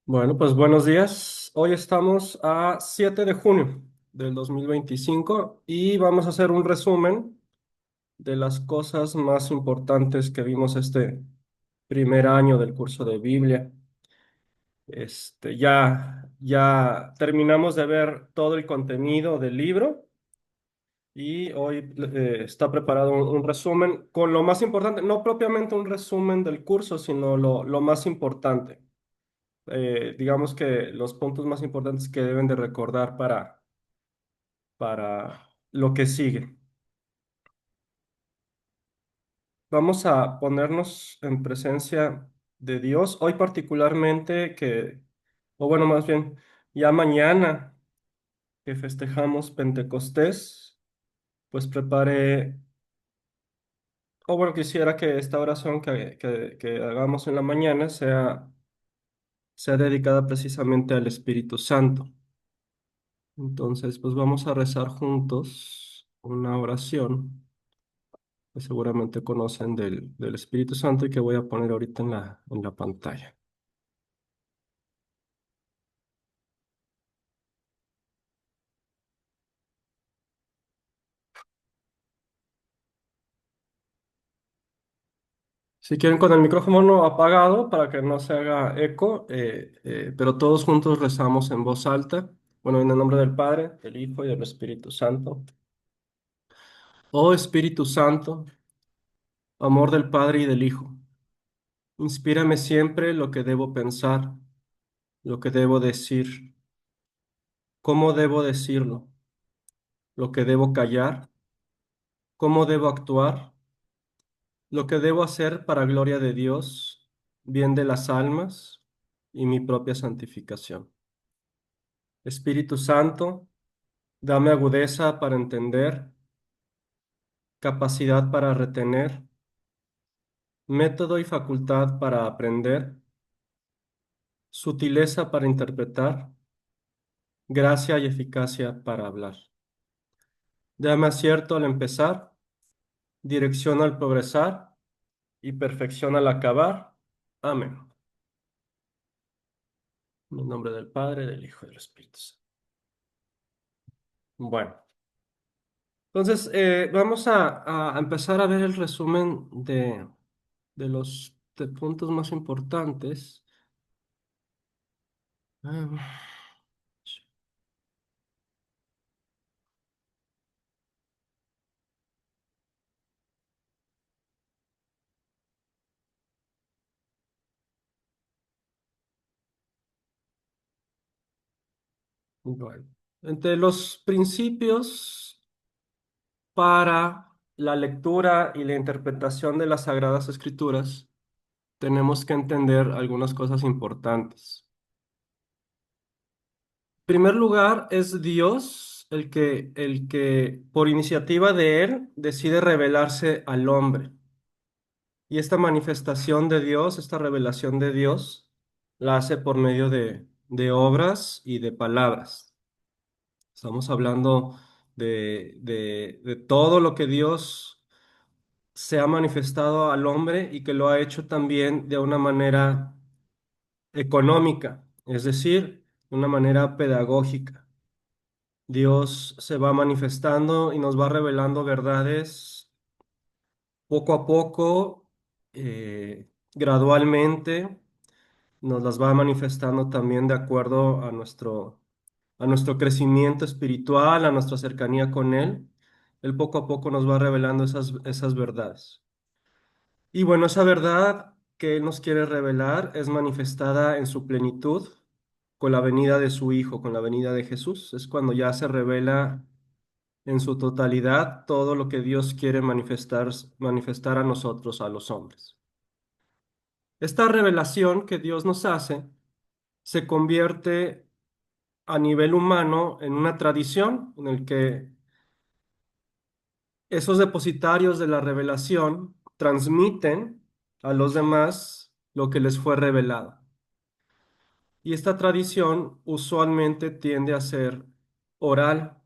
Bueno, pues buenos días. Hoy estamos a 7 de junio del 2025 y vamos a hacer un resumen de las cosas más importantes que vimos este primer año del curso de Biblia. Ya terminamos de ver todo el contenido del libro y hoy está preparado un resumen con lo más importante, no propiamente un resumen del curso, sino lo más importante. Digamos que los puntos más importantes que deben de recordar para lo que sigue. Vamos a ponernos en presencia de Dios, hoy particularmente o bueno, más bien, ya mañana que festejamos Pentecostés, pues prepare, o bueno, quisiera que esta oración que hagamos en la mañana sea dedicada precisamente al Espíritu Santo. Entonces, pues vamos a rezar juntos una oración que seguramente conocen del Espíritu Santo y que voy a poner ahorita en la pantalla. Si quieren con el micrófono apagado para que no se haga eco, pero todos juntos rezamos en voz alta. Bueno, en el nombre del Padre, del Hijo y del Espíritu Santo. Oh Espíritu Santo, amor del Padre y del Hijo, inspírame siempre lo que debo pensar, lo que debo decir, cómo debo decirlo, lo que debo callar, cómo debo actuar, lo que debo hacer para gloria de Dios, bien de las almas y mi propia santificación. Espíritu Santo, dame agudeza para entender, capacidad para retener, método y facultad para aprender, sutileza para interpretar, gracia y eficacia para hablar. Dame acierto al empezar, dirección al progresar y perfección al acabar. Amén. En el nombre del Padre, del Hijo y del Espíritu Santo. Bueno, entonces vamos a empezar a ver el resumen de los puntos más importantes. Ah, bueno, entre los principios para la lectura y la interpretación de las Sagradas Escrituras, tenemos que entender algunas cosas importantes. En primer lugar, es Dios el que por iniciativa de Él decide revelarse al hombre. Y esta manifestación de Dios, esta revelación de Dios, la hace por medio de obras y de palabras. Estamos hablando de todo lo que Dios se ha manifestado al hombre y que lo ha hecho también de una manera económica, es decir, de una manera pedagógica. Dios se va manifestando y nos va revelando verdades poco a poco, gradualmente, nos las va manifestando también de acuerdo a nuestro crecimiento espiritual, a nuestra cercanía con Él. Él poco a poco nos va revelando esas verdades. Y bueno, esa verdad que Él nos quiere revelar es manifestada en su plenitud con la venida de su Hijo, con la venida de Jesús. Es cuando ya se revela en su totalidad todo lo que Dios quiere manifestar a nosotros, a los hombres. Esta revelación que Dios nos hace se convierte a nivel humano en una tradición en el que esos depositarios de la revelación transmiten a los demás lo que les fue revelado. Y esta tradición usualmente tiende a ser oral.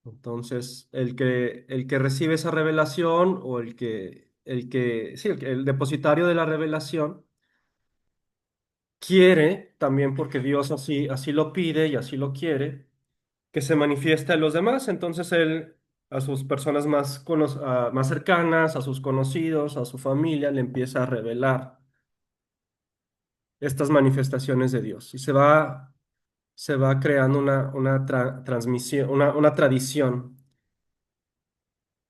Entonces, el que recibe esa revelación o sí, el depositario de la revelación quiere, también porque Dios así lo pide y así lo quiere, que se manifieste a los demás. Entonces Él a sus personas más cercanas, a sus conocidos, a su familia, le empieza a revelar estas manifestaciones de Dios. Y se va creando transmisión, una tradición.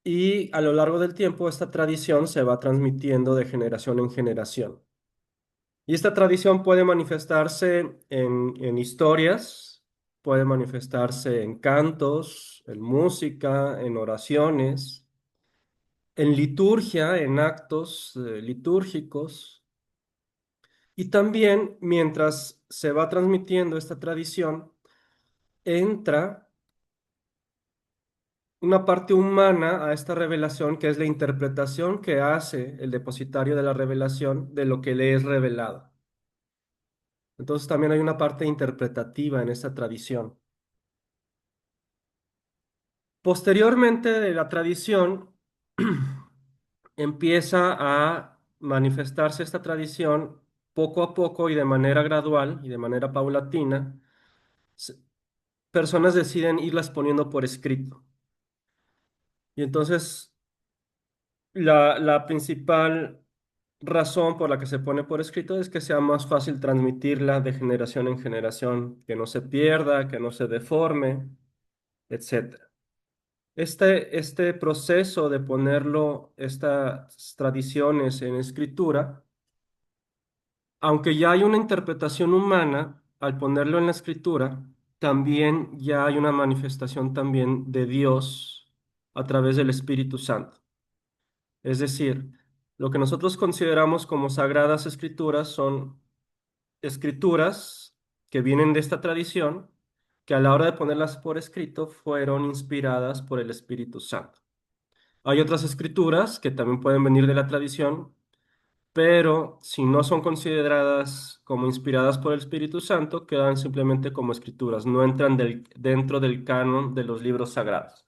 Y a lo largo del tiempo, esta tradición se va transmitiendo de generación en generación. Y esta tradición puede manifestarse en historias, puede manifestarse en cantos, en música, en oraciones, en liturgia, en actos litúrgicos. Y también, mientras se va transmitiendo esta tradición, entra una parte humana a esta revelación, que es la interpretación que hace el depositario de la revelación de lo que le es revelado. Entonces también hay una parte interpretativa en esta tradición. Posteriormente de la tradición empieza a manifestarse esta tradición poco a poco y de manera gradual y de manera paulatina. s- Personas deciden irlas poniendo por escrito. Y entonces la principal razón por la que se pone por escrito es que sea más fácil transmitirla de generación en generación, que no se pierda, que no se deforme, etcétera. Este proceso de ponerlo, estas tradiciones en escritura, aunque ya hay una interpretación humana, al ponerlo en la escritura, también ya hay una manifestación también de Dios a través del Espíritu Santo. Es decir, lo que nosotros consideramos como sagradas escrituras son escrituras que vienen de esta tradición, que a la hora de ponerlas por escrito fueron inspiradas por el Espíritu Santo. Hay otras escrituras que también pueden venir de la tradición, pero si no son consideradas como inspiradas por el Espíritu Santo, quedan simplemente como escrituras, no entran dentro del canon de los libros sagrados.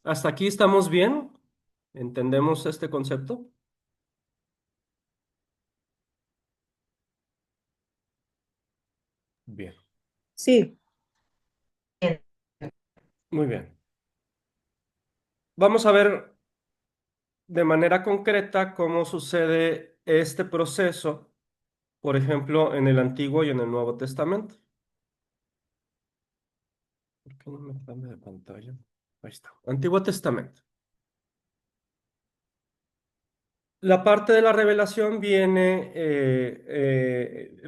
¿Hasta aquí estamos bien? ¿Entendemos este concepto? Bien, Sí, muy bien. Vamos a ver de manera concreta cómo sucede este proceso, por ejemplo, en el Antiguo y en el Nuevo Testamento. ¿Por qué no me cambia de pantalla? Ahí está. Antiguo Testamento. La parte de la revelación viene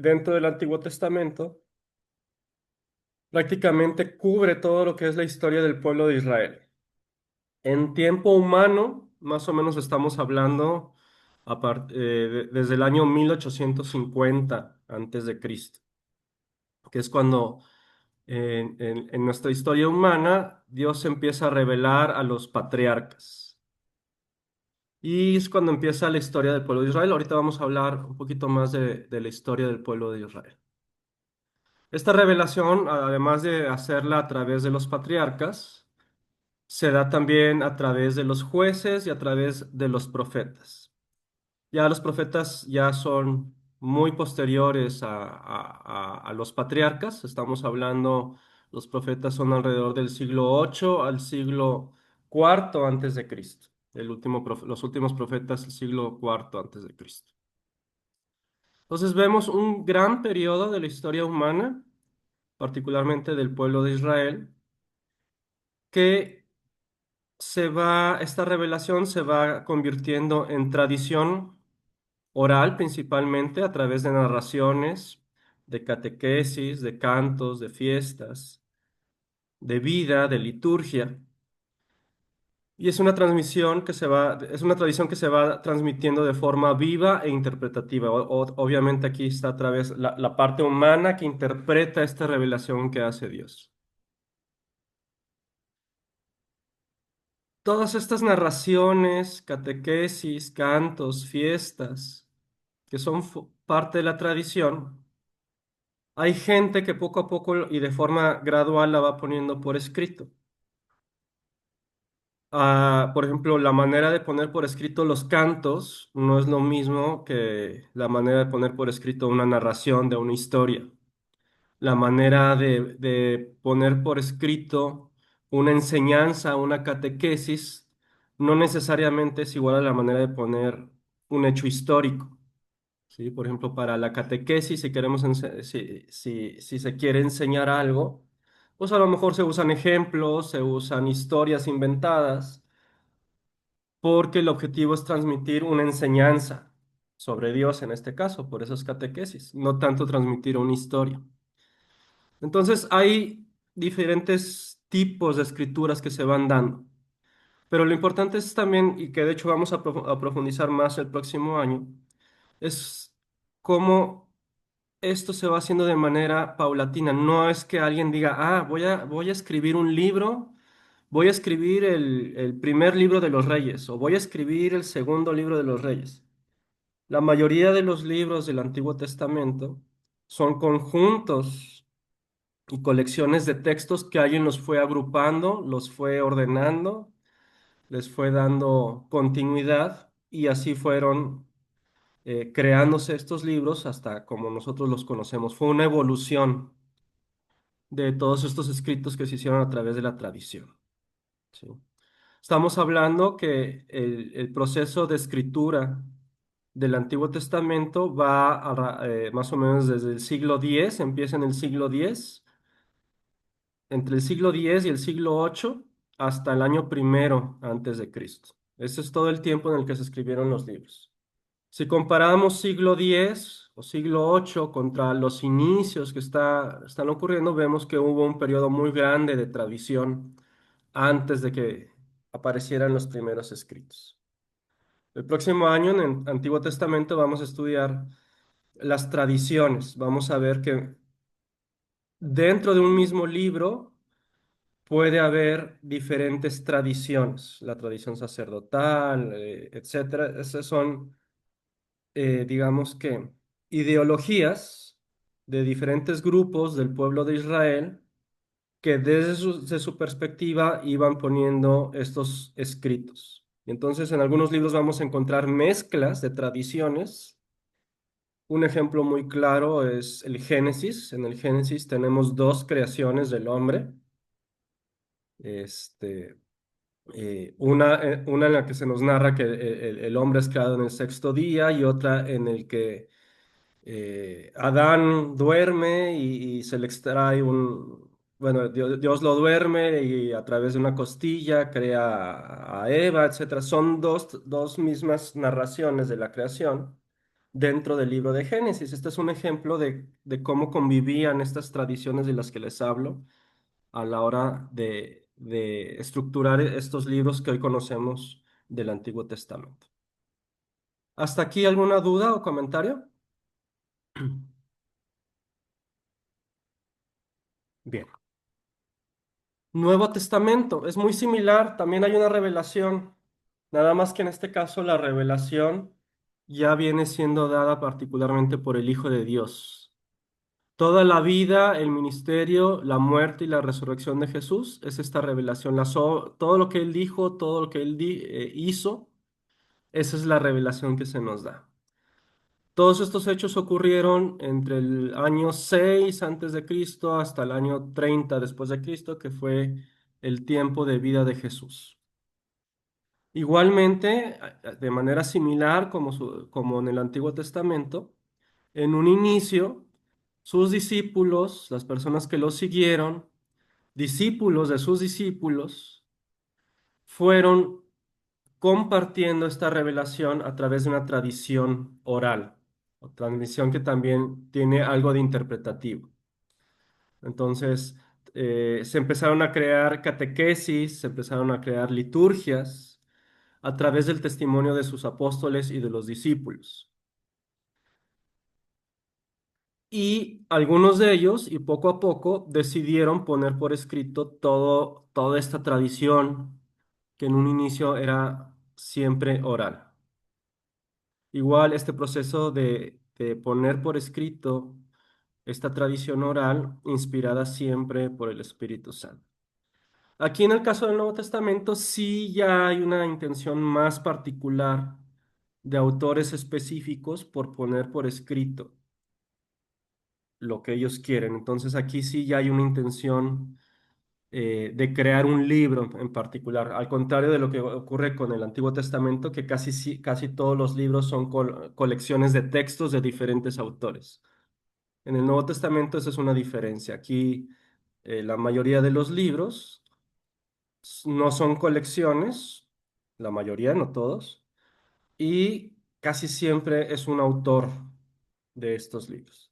dentro del Antiguo Testamento, prácticamente cubre todo lo que es la historia del pueblo de Israel. En tiempo humano, más o menos estamos hablando desde el año 1850 antes de Cristo, que es cuando en nuestra historia humana Dios empieza a revelar a los patriarcas. Y es cuando empieza la historia del pueblo de Israel. Ahorita vamos a hablar un poquito más de la historia del pueblo de Israel. Esta revelación, además de hacerla a través de los patriarcas, se da también a través de los jueces y a través de los profetas. Ya los profetas ya son muy posteriores a los patriarcas. Estamos hablando, los profetas son alrededor del siglo 8 al siglo cuarto antes de Cristo. Los últimos profetas, el siglo cuarto antes de Cristo. Entonces vemos un gran periodo de la historia humana, particularmente del pueblo de Israel, que esta revelación se va convirtiendo en tradición oral principalmente a través de narraciones, de catequesis, de cantos, de fiestas, de vida, de liturgia. Y es una tradición que se va transmitiendo de forma viva e interpretativa. Obviamente aquí está a través la parte humana que interpreta esta revelación que hace Dios. Todas estas narraciones, catequesis, cantos, fiestas, que son parte de la tradición, hay gente que poco a poco y de forma gradual la va poniendo por escrito. Por ejemplo, la manera de poner por escrito los cantos no es lo mismo que la manera de poner por escrito una narración de una historia. La manera de poner por escrito una enseñanza, una catequesis, no necesariamente es igual a la manera de poner un hecho histórico. ¿Sí? Por ejemplo, para la catequesis, si queremos si se quiere enseñar algo, pues a lo mejor se usan ejemplos, se usan historias inventadas, porque el objetivo es transmitir una enseñanza sobre Dios en este caso, por eso es catequesis, no tanto transmitir una historia. Entonces, hay diferentes tipos de escrituras que se van dando, pero lo importante es también, y que de hecho vamos a profundizar más el próximo año, es cómo esto se va haciendo de manera paulatina. No es que alguien diga, voy a escribir un libro, voy a escribir el primer libro de los reyes o voy a escribir el segundo libro de los reyes. La mayoría de los libros del Antiguo Testamento son conjuntos y colecciones de textos que alguien los fue agrupando, los fue ordenando, les fue dando continuidad y así fueron creándose estos libros hasta como nosotros los conocemos. Fue una evolución de todos estos escritos que se hicieron a través de la tradición. ¿Sí? Estamos hablando que el proceso de escritura del Antiguo Testamento va más o menos desde el siglo X, empieza en el siglo X, entre el siglo X y el siglo VIII, hasta el año primero antes de Cristo. Ese es todo el tiempo en el que se escribieron los libros. Si comparamos siglo X o siglo VIII contra los inicios que están ocurriendo, vemos que hubo un periodo muy grande de tradición antes de que aparecieran los primeros escritos. El próximo año en el Antiguo Testamento vamos a estudiar las tradiciones. Vamos a ver que dentro de un mismo libro puede haber diferentes tradiciones, la tradición sacerdotal, etcétera. Esas son digamos que, ideologías de diferentes grupos del pueblo de Israel que de su perspectiva iban poniendo estos escritos. Entonces, en algunos libros vamos a encontrar mezclas de tradiciones. Un ejemplo muy claro es el Génesis. En el Génesis tenemos dos creaciones del hombre. Este, una en la que se nos narra que el hombre es creado en el sexto día y otra en el que Adán duerme y se le extrae bueno, Dios lo duerme y a través de una costilla crea a Eva, etcétera. Son dos mismas narraciones de la creación dentro del libro de Génesis. Este es un ejemplo de cómo convivían estas tradiciones de las que les hablo a la hora de estructurar estos libros que hoy conocemos del Antiguo Testamento. ¿Hasta aquí alguna duda o comentario? Bien. Nuevo Testamento, es muy similar, también hay una revelación, nada más que en este caso la revelación ya viene siendo dada particularmente por el Hijo de Dios. Toda la vida, el ministerio, la muerte y la resurrección de Jesús es esta revelación. Todo lo que Él dijo, todo lo que Él hizo, esa es la revelación que se nos da. Todos estos hechos ocurrieron entre el año 6 antes de Cristo hasta el año 30 después de Cristo, que fue el tiempo de vida de Jesús. Igualmente, de manera similar como en el Antiguo Testamento, en un inicio, sus discípulos, las personas que lo siguieron, discípulos de sus discípulos, fueron compartiendo esta revelación a través de una tradición oral, o transmisión que también tiene algo de interpretativo. Entonces, se empezaron a crear catequesis, se empezaron a crear liturgias a través del testimonio de sus apóstoles y de los discípulos. Y algunos de ellos, y poco a poco, decidieron poner por escrito toda esta tradición que en un inicio era siempre oral. Igual este proceso de poner por escrito esta tradición oral inspirada siempre por el Espíritu Santo. Aquí en el caso del Nuevo Testamento sí ya hay una intención más particular de autores específicos por poner por escrito lo que ellos quieren. Entonces aquí sí ya hay una intención de crear un libro en particular, al contrario de lo que ocurre con el Antiguo Testamento, que casi, casi todos los libros son colecciones de textos de diferentes autores. En el Nuevo Testamento esa es una diferencia. Aquí la mayoría de los libros no son colecciones, la mayoría, no todos, y casi siempre es un autor de estos libros.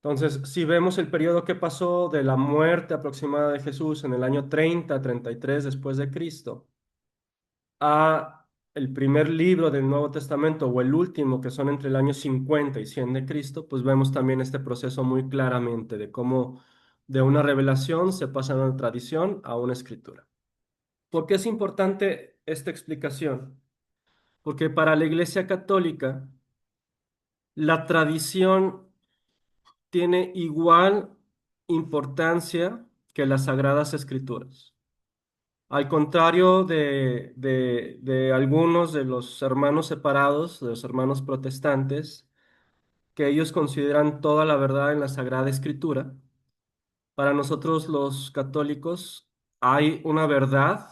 Entonces, si vemos el periodo que pasó de la muerte aproximada de Jesús en el año 33 después de Cristo, a el primer libro del Nuevo Testamento o el último, que son entre el año 50 y 100 de Cristo, pues vemos también este proceso muy claramente de cómo de una revelación se pasa de una tradición a una escritura. ¿Por qué es importante esta explicación? Porque para la Iglesia Católica, la tradición tiene igual importancia que las Sagradas Escrituras. Al contrario de algunos de los hermanos separados, de los hermanos protestantes, que ellos consideran toda la verdad en la Sagrada Escritura, para nosotros los católicos hay una verdad,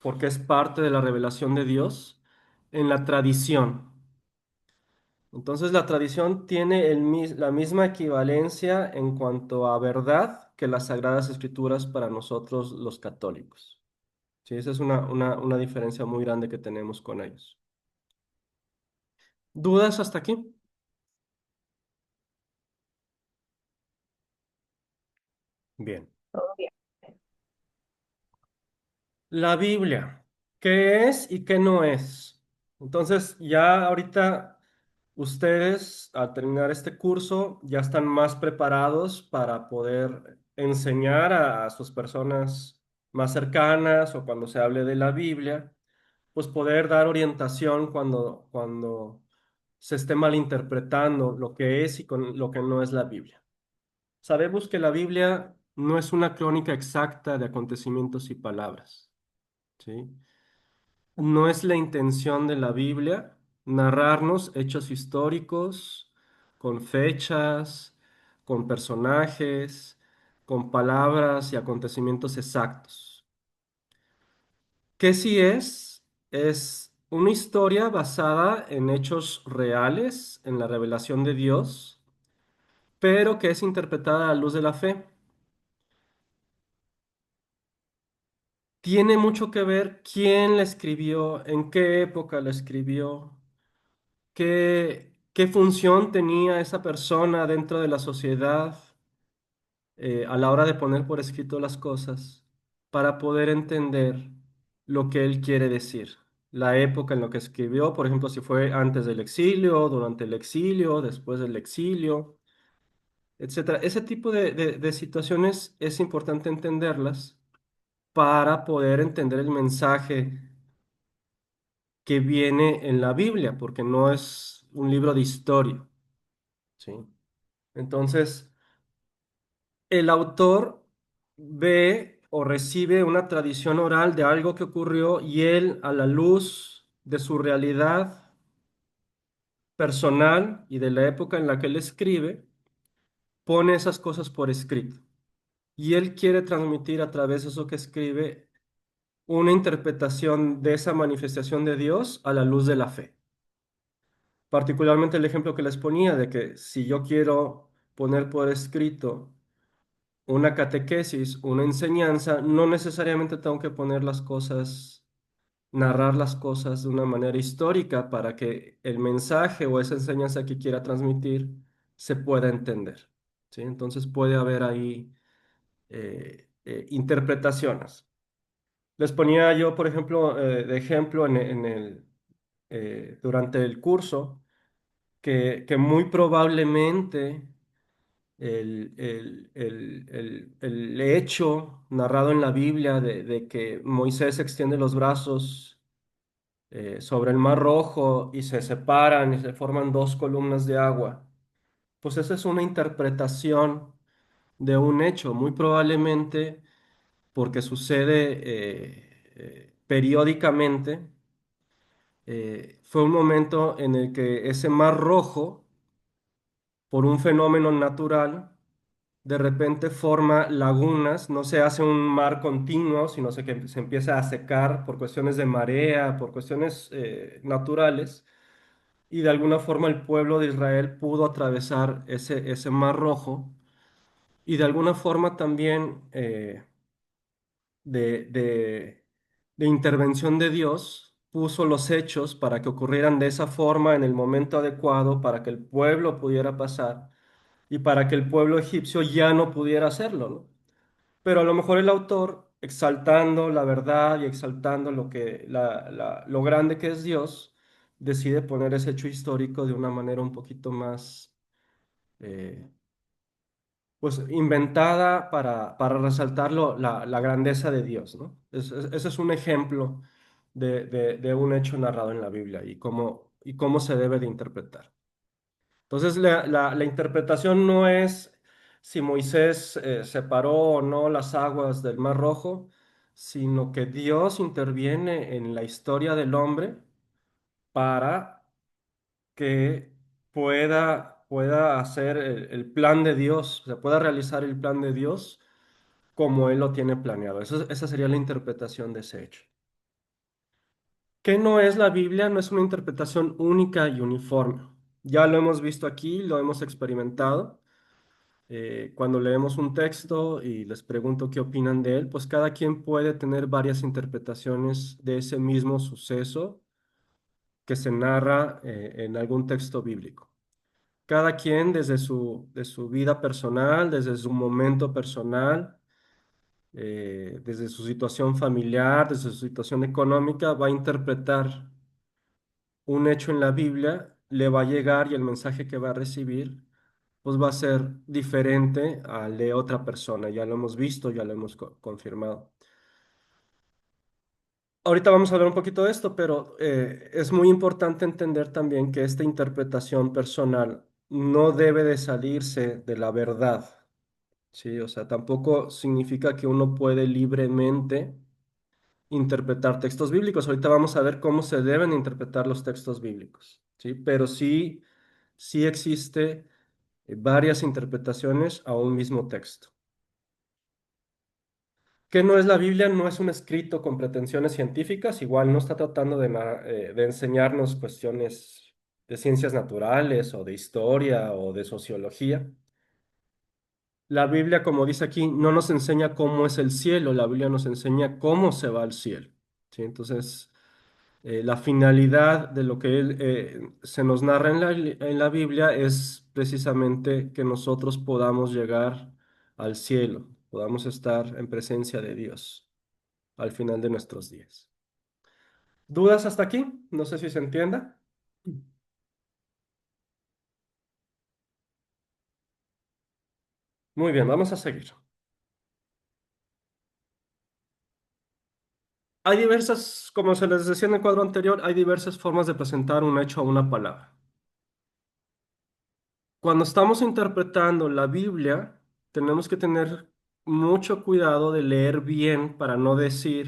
porque es parte de la revelación de Dios, en la tradición. Entonces la tradición tiene la misma equivalencia en cuanto a verdad que las Sagradas Escrituras para nosotros los católicos. Sí, esa es una diferencia muy grande que tenemos con ellos. ¿Dudas hasta aquí? Bien. Todo bien. La Biblia, ¿qué es y qué no es? Entonces, ya ahorita ustedes, al terminar este curso, ya están más preparados para poder enseñar a sus personas más cercanas o cuando se hable de la Biblia, pues poder dar orientación cuando se esté malinterpretando lo que es y con lo que no es la Biblia. Sabemos que la Biblia no es una crónica exacta de acontecimientos y palabras, ¿sí? No es la intención de la Biblia narrarnos hechos históricos con fechas, con personajes, con palabras y acontecimientos exactos. ¿Qué sí es? Es una historia basada en hechos reales, en la revelación de Dios, pero que es interpretada a la luz de la fe. Tiene mucho que ver quién la escribió, en qué época la escribió, qué función tenía esa persona dentro de la sociedad a la hora de poner por escrito las cosas para poder entender lo que él quiere decir. La época en la que escribió, por ejemplo, si fue antes del exilio, durante el exilio, después del exilio, etcétera. Ese tipo de situaciones es importante entenderlas para poder entender el mensaje que viene en la Biblia, porque no es un libro de historia, ¿sí? Entonces, el autor ve o recibe una tradición oral de algo que ocurrió y él, a la luz de su realidad personal y de la época en la que él escribe, pone esas cosas por escrito. Y él quiere transmitir a través de eso que escribe una interpretación de esa manifestación de Dios a la luz de la fe. Particularmente el ejemplo que les ponía de que si yo quiero poner por escrito una catequesis, una enseñanza, no necesariamente tengo que poner las cosas, narrar las cosas de una manera histórica para que el mensaje o esa enseñanza que quiera transmitir se pueda entender, ¿sí? Entonces puede haber ahí interpretaciones. Les ponía yo, por ejemplo, de ejemplo durante el curso que muy probablemente el hecho narrado en la Biblia de que Moisés extiende los brazos sobre el Mar Rojo y se separan y se forman dos columnas de agua, pues esa es una interpretación de un hecho. Muy probablemente porque sucede periódicamente. Fue un momento en el que ese mar rojo, por un fenómeno natural, de repente forma lagunas, no se hace un mar continuo, sino que se empieza a secar por cuestiones de marea, por cuestiones naturales, y de alguna forma el pueblo de Israel pudo atravesar ese mar rojo, y de alguna forma también de, de, de intervención de Dios puso los hechos para que ocurrieran de esa forma en el momento adecuado, para que el pueblo pudiera pasar y para que el pueblo egipcio ya no pudiera hacerlo, ¿no? Pero a lo mejor el autor, exaltando la verdad y exaltando lo grande que es Dios, decide poner ese hecho histórico de una manera un poquito más, eh, pues, inventada para resaltar la grandeza de Dios, ¿no? Ese es un ejemplo de un hecho narrado en la Biblia y cómo se debe de interpretar. Entonces, la interpretación no es si Moisés separó o no las aguas del Mar Rojo, sino que Dios interviene en la historia del hombre para que pueda hacer el plan de Dios, se pueda realizar el plan de Dios como Él lo tiene planeado. Esa sería la interpretación de ese hecho. ¿Qué no es la Biblia? No es una interpretación única y uniforme. Ya lo hemos visto aquí, lo hemos experimentado. Cuando leemos un texto y les pregunto qué opinan de él, pues cada quien puede tener varias interpretaciones de ese mismo suceso que se narra en algún texto bíblico. Cada quien de su vida personal, desde su momento personal, desde su situación familiar, desde su situación económica, va a interpretar un hecho en la Biblia, le va a llegar y el mensaje que va a recibir pues va a ser diferente al de otra persona. Ya lo hemos visto, ya lo hemos confirmado. Ahorita vamos a hablar un poquito de esto, pero es muy importante entender también que esta interpretación personal no debe de salirse de la verdad, ¿sí? O sea, tampoco significa que uno puede libremente interpretar textos bíblicos. Ahorita vamos a ver cómo se deben interpretar los textos bíblicos, ¿sí? Pero sí existe varias interpretaciones a un mismo texto. ¿Qué no es la Biblia? No es un escrito con pretensiones científicas, igual no está tratando de enseñarnos cuestiones de ciencias naturales o de historia o de sociología. La Biblia, como dice aquí, no nos enseña cómo es el cielo, la Biblia nos enseña cómo se va al cielo, ¿sí? Entonces, la finalidad de lo que se nos narra en la Biblia es precisamente que nosotros podamos llegar al cielo, podamos estar en presencia de Dios al final de nuestros días. ¿Dudas hasta aquí? No sé si se entienda. Muy bien, vamos a seguir. Hay diversas, como se les decía en el cuadro anterior, hay diversas formas de presentar un hecho o una palabra. Cuando estamos interpretando la Biblia, tenemos que tener mucho cuidado de leer bien para no decir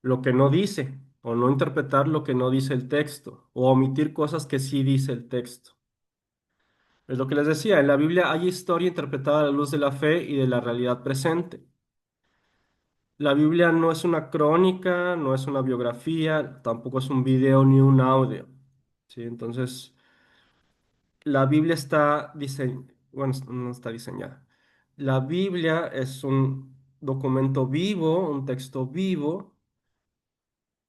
lo que no dice, o no interpretar lo que no dice el texto, o omitir cosas que sí dice el texto. Es lo que les decía, en la Biblia hay historia interpretada a la luz de la fe y de la realidad presente. La Biblia no es una crónica, no es una biografía, tampoco es un video ni un audio. ¿Sí? Entonces, la Biblia está diseñada, bueno, no está diseñada. La Biblia es un documento vivo, un texto vivo,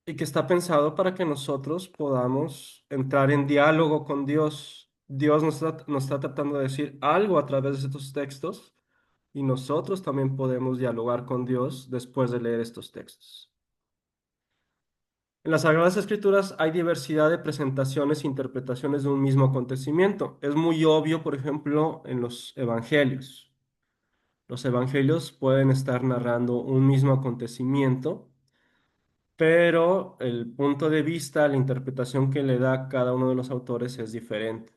y que está pensado para que nosotros podamos entrar en diálogo con Dios. Dios nos está tratando de decir algo a través de estos textos y nosotros también podemos dialogar con Dios después de leer estos textos. En las Sagradas Escrituras hay diversidad de presentaciones e interpretaciones de un mismo acontecimiento. Es muy obvio, por ejemplo, en los evangelios. Los evangelios pueden estar narrando un mismo acontecimiento, pero el punto de vista, la interpretación que le da cada uno de los autores es diferente.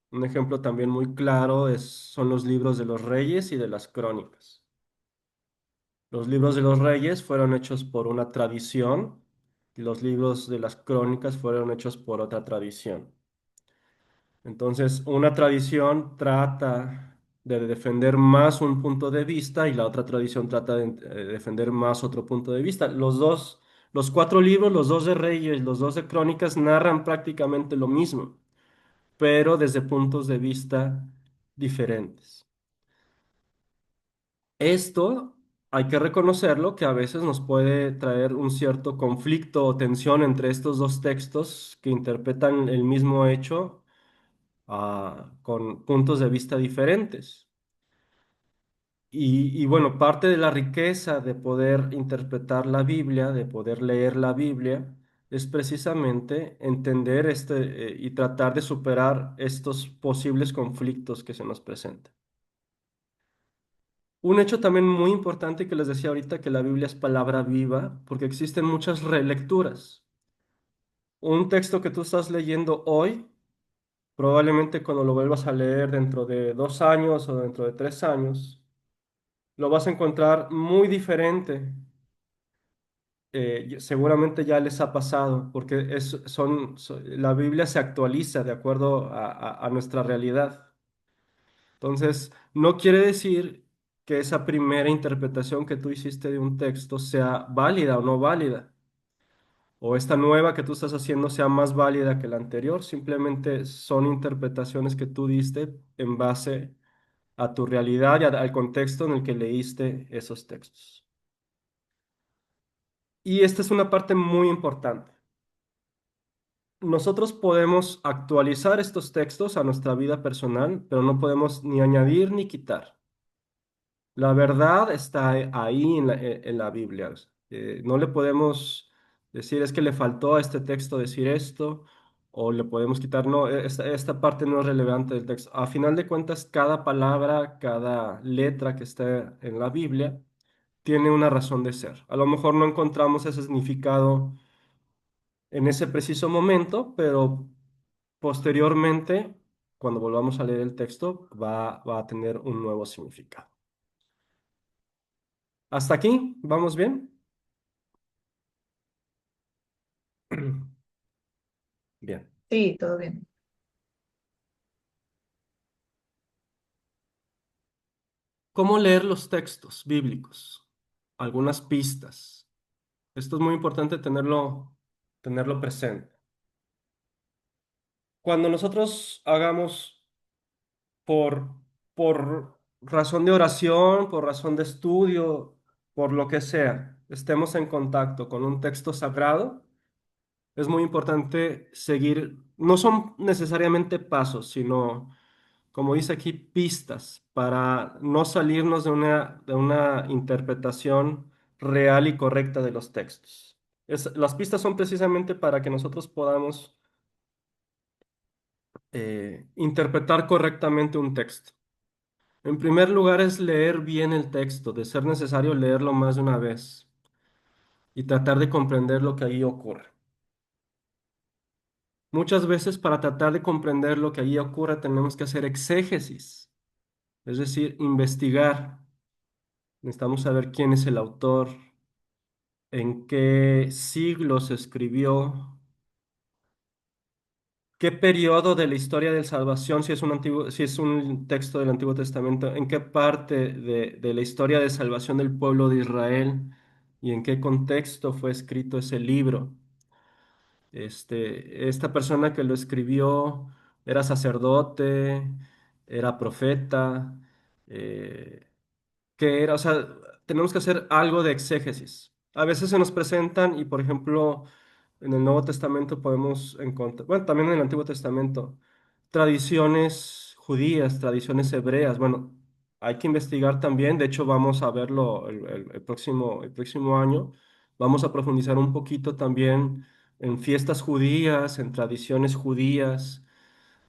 Un ejemplo también muy claro son los libros de los reyes y de las crónicas. Los libros de los reyes fueron hechos por una tradición y los libros de las crónicas fueron hechos por otra tradición. Entonces, una tradición trata de defender más un punto de vista y la otra tradición trata de defender más otro punto de vista. Los cuatro libros, los dos de Reyes, los dos de Crónicas, narran prácticamente lo mismo, pero desde puntos de vista diferentes. Esto hay que reconocerlo que a veces nos puede traer un cierto conflicto o tensión entre estos dos textos que interpretan el mismo hecho con puntos de vista diferentes. Y bueno, parte de la riqueza de poder interpretar la Biblia, de poder leer la Biblia, es precisamente entender y tratar de superar estos posibles conflictos que se nos presentan. Un hecho también muy importante que les decía ahorita, que la Biblia es palabra viva, porque existen muchas relecturas. Un texto que tú estás leyendo hoy, probablemente cuando lo vuelvas a leer dentro de 2 años o dentro de 3 años, lo vas a encontrar muy diferente. Seguramente ya les ha pasado, porque la Biblia se actualiza de acuerdo a nuestra realidad. Entonces, no quiere decir que esa primera interpretación que tú hiciste de un texto sea válida o no válida, o esta nueva que tú estás haciendo sea más válida que la anterior. Simplemente son interpretaciones que tú diste en base a tu realidad y al contexto en el que leíste esos textos. Y esta es una parte muy importante. Nosotros podemos actualizar estos textos a nuestra vida personal, pero no podemos ni añadir ni quitar. La verdad está ahí en la Biblia. No le podemos decir es que le faltó a este texto decir esto, o le podemos quitar, no, esta parte no es relevante del texto. A final de cuentas, cada palabra, cada letra que está en la Biblia tiene una razón de ser. A lo mejor no encontramos ese significado en ese preciso momento, pero posteriormente, cuando volvamos a leer el texto, va a tener un nuevo significado. ¿Hasta aquí? ¿Vamos bien? Bien. Sí, todo bien. ¿Cómo leer los textos bíblicos? Algunas pistas. Esto es muy importante tenerlo presente. Cuando nosotros hagamos por, por razón de oración, por razón de estudio, por lo que sea, estemos en contacto con un texto sagrado, es muy importante seguir, no son necesariamente pasos, sino, como dice aquí, pistas para no salirnos de una interpretación real y correcta de los textos. Las pistas son precisamente para que nosotros podamos interpretar correctamente un texto. En primer lugar es leer bien el texto, de ser necesario leerlo más de una vez y tratar de comprender lo que ahí ocurre. Muchas veces para tratar de comprender lo que allí ocurre tenemos que hacer exégesis, es decir, investigar. Necesitamos saber quién es el autor, en qué siglo se escribió, qué periodo de la historia de la salvación, si es un texto del Antiguo Testamento, en qué parte de la historia de salvación del pueblo de Israel y en qué contexto fue escrito ese libro. Esta persona que lo escribió era sacerdote, era profeta, eh, o sea, tenemos que hacer algo de exégesis. A veces se nos presentan y, por ejemplo, en el Nuevo Testamento podemos encontrar, bueno, también en el Antiguo Testamento, tradiciones judías, tradiciones hebreas. Bueno, hay que investigar también, de hecho vamos a verlo el próximo año, vamos a profundizar un poquito también en fiestas judías, en tradiciones judías,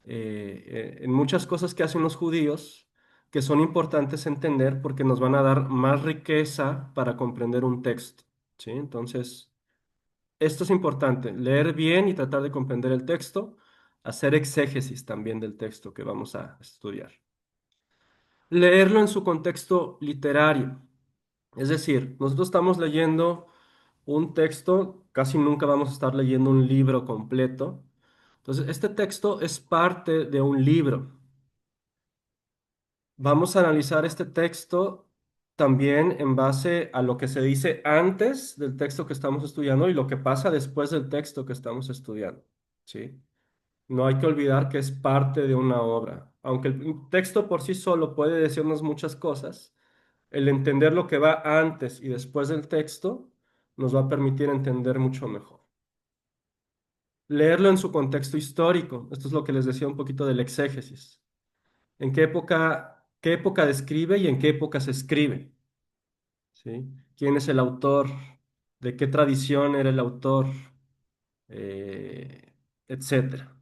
en muchas cosas que hacen los judíos que son importantes entender porque nos van a dar más riqueza para comprender un texto, ¿sí? Entonces, esto es importante, leer bien y tratar de comprender el texto, hacer exégesis también del texto que vamos a estudiar. Leerlo en su contexto literario. Es decir, nosotros estamos leyendo un texto, casi nunca vamos a estar leyendo un libro completo. Entonces, este texto es parte de un libro. Vamos a analizar este texto también en base a lo que se dice antes del texto que estamos estudiando y lo que pasa después del texto que estamos estudiando. ¿Sí? No hay que olvidar que es parte de una obra. Aunque el texto por sí solo puede decirnos muchas cosas, el entender lo que va antes y después del texto nos va a permitir entender mucho mejor. Leerlo en su contexto histórico. Esto es lo que les decía un poquito del exégesis. ¿En qué época describe y en qué época se escribe? ¿Sí? ¿Quién es el autor? ¿De qué tradición era el autor? Etcétera.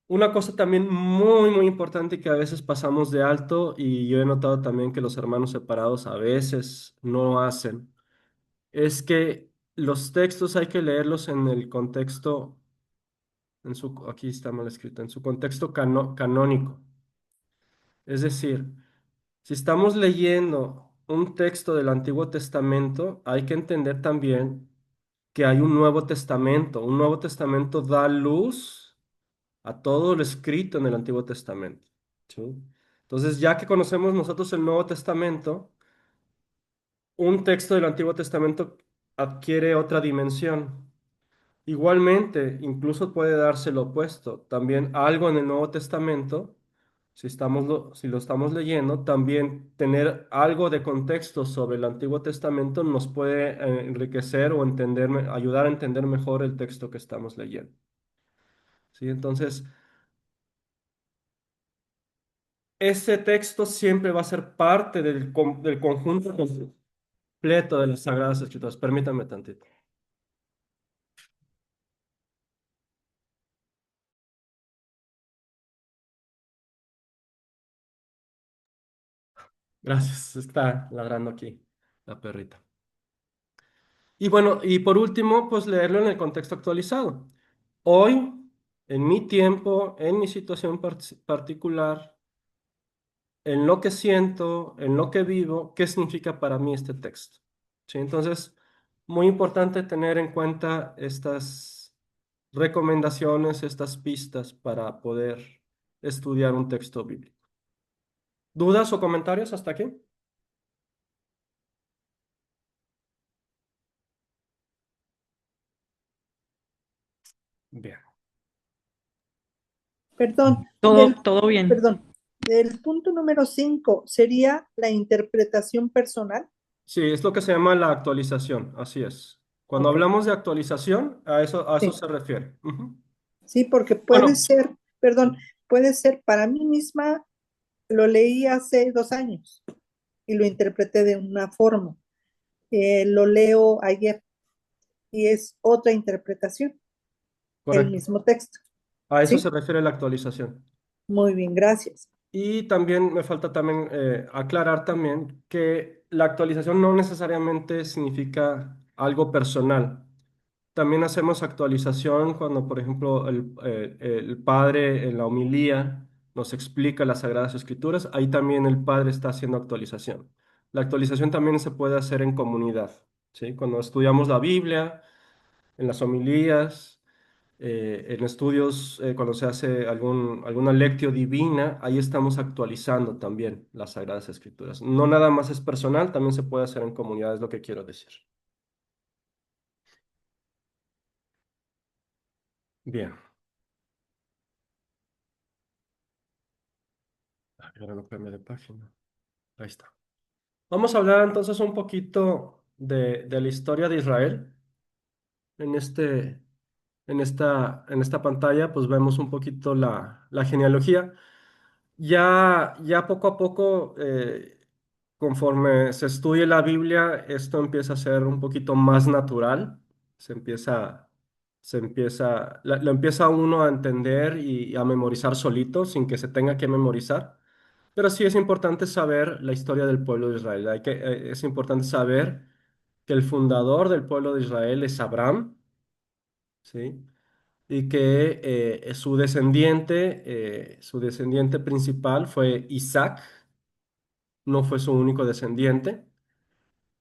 Una cosa también muy importante que a veces pasamos de alto y yo he notado también que los hermanos separados a veces no hacen, es que los textos hay que leerlos en el contexto, aquí está mal escrito, en su contexto canónico. Es decir, si estamos leyendo un texto del Antiguo Testamento, hay que entender también que hay un Nuevo Testamento. Un Nuevo Testamento da luz a todo lo escrito en el Antiguo Testamento. ¿Sí? Entonces, ya que conocemos nosotros el Nuevo Testamento, un texto del Antiguo Testamento adquiere otra dimensión. Igualmente, incluso puede darse lo opuesto. También algo en el Nuevo Testamento, si lo estamos leyendo, también tener algo de contexto sobre el Antiguo Testamento nos puede enriquecer o ayudar a entender mejor el texto que estamos leyendo. ¿Sí? Entonces, ese texto siempre va a ser parte del conjunto completo de las Sagradas Escrituras. Permítanme tantito. Gracias. Está ladrando aquí la perrita. Y bueno, y por último, pues leerlo en el contexto actualizado. Hoy, en mi tiempo, en mi situación particular, en lo que siento, en lo que vivo, ¿qué significa para mí este texto? ¿Sí? Entonces, muy importante tener en cuenta estas recomendaciones, estas pistas para poder estudiar un texto bíblico. ¿Dudas o comentarios hasta aquí? Bien. Perdón, Todo bien. perdón, del punto número 5 sería la interpretación personal. Sí, es lo que se llama la actualización, así es. Cuando Ok, hablamos de actualización, a eso sí, se refiere. Ujú. sí, porque puede Bueno, ser, perdón, puede ser para mí misma, lo leí hace 2 años y lo interpreté de una forma. Lo leo ayer y es otra interpretación, el correcto. mismo texto. A eso se ¿Sí? refiere la actualización. Muy bien, gracias. Y también me falta también aclarar también que la actualización no necesariamente significa algo personal. También hacemos actualización cuando, por ejemplo, el padre en la homilía nos explica las Sagradas Escrituras. Ahí también el padre está haciendo actualización. La actualización también se puede hacer en comunidad, ¿sí? Cuando estudiamos la Biblia, en las homilías en estudios, cuando se hace alguna lectio divina, ahí estamos actualizando también las Sagradas Escrituras. No nada más es personal, también se puede hacer en comunidad, es lo que quiero decir. Bien. Ahora no cambia de página. Ahí está. Vamos a hablar entonces un poquito de la historia de Israel. En esta pantalla, pues vemos un poquito la genealogía. Ya poco a poco, conforme se estudie la Biblia, esto empieza a ser un poquito más natural, lo empieza uno a entender y a memorizar solito, sin que se tenga que memorizar. Pero sí es importante saber la historia del pueblo de Israel. Es importante saber que el fundador del pueblo de Israel es Abraham, ¿sí? Y que su descendiente principal fue Isaac, no fue su único descendiente.